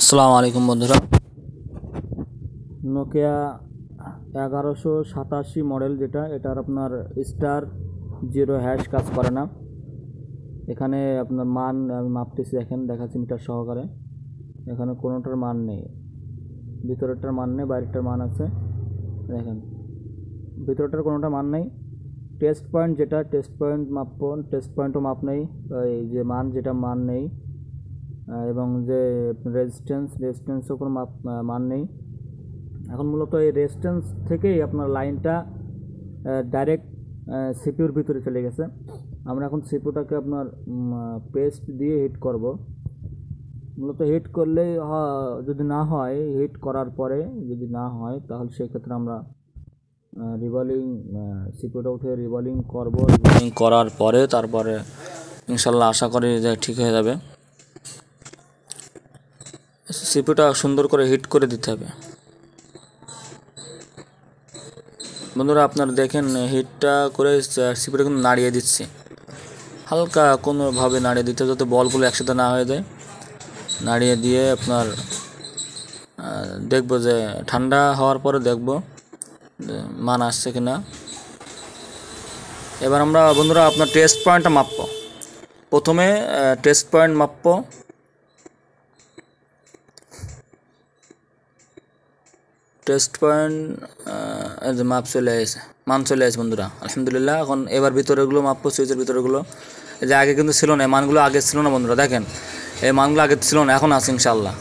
আসসালামু আলাইকুম বন্ধুরা, নোকিয়া 1187 মডেল যেটা, এটার আপনার স্টার 0 হ্যাশ কাজ করে না। এখানে আপনার মান আমি মাপতেছি, দেখাচ্ছি মিটার সহকারে। এখানে কোনোটার মান নেই, ভিতরেরটার মান নেই, বাইরেরটার মান আছে। দেখেন ভিতরটার কোনোটা মান নেই। টেস্ট পয়েন্ট যেটা, টেস্ট পয়েন্ট মাপবো, টেস্ট পয়েন্টও মাপ নেই, এই যে মান যেটা মান নেই। এবং যে রেজিস্ট্যান্সও কোনো মান নেই। এখন মূলত এই রেজিস্ট্যান্স থেকেই আপনার লাইনটা ডাইরেক্ট সিপিউর ভিতরে চলে গেছে। আমরা এখন সিপিউটাকে আপনার পেস্ট দিয়ে হিট করব। মূলত হিট করলেই যদি না হয়, হিট করার পরে যদি না হয়, তাহলে সেক্ষেত্রে আমরা রিভলিং সিপিউটা উঠে রিভলিং করব। রিভলিং করার পরে তারপরে ইনশাল্লাহ আশা করি যে ঠিক হয়ে যাবে। সিপিউটা সুন্দর করে হিট করে দিতে হবে। বন্ধুরা আপনারা দেখেন, হিটটা করে সিপিউটা কিন্তু নাড়িয়ে দিচ্ছি, হালকা কোনোভাবে নাড়িয়ে দিতে, যাতে বলগুলো একসাথে না হয়ে যায়। নাড়িয়ে দিয়ে আপনার দেখব যে ঠান্ডা হওয়ার পরে দেখব মান আসছে কিনা। এবার আমরা বন্ধুরা আপনার টেস্ট পয়েন্টটা মাপবো। প্রথমে টেস্ট পয়েন্ট মাপবো। টেস্ট পয়েন্ট মাপ চলে আসে, মান চলে আসে বন্ধুরা, আলহামদুলিল্লাহ। এখন এবার ভিতরেগুলো মাপবো, সুইচের ভিতরেগুলো। যে আগে কিন্তু ছিল না, মানগুলো আগে ছিল না বন্ধুরা, দেখেন এই মানগুলো আগে ছিল না, এখন আছে ইনশাআল্লাহ।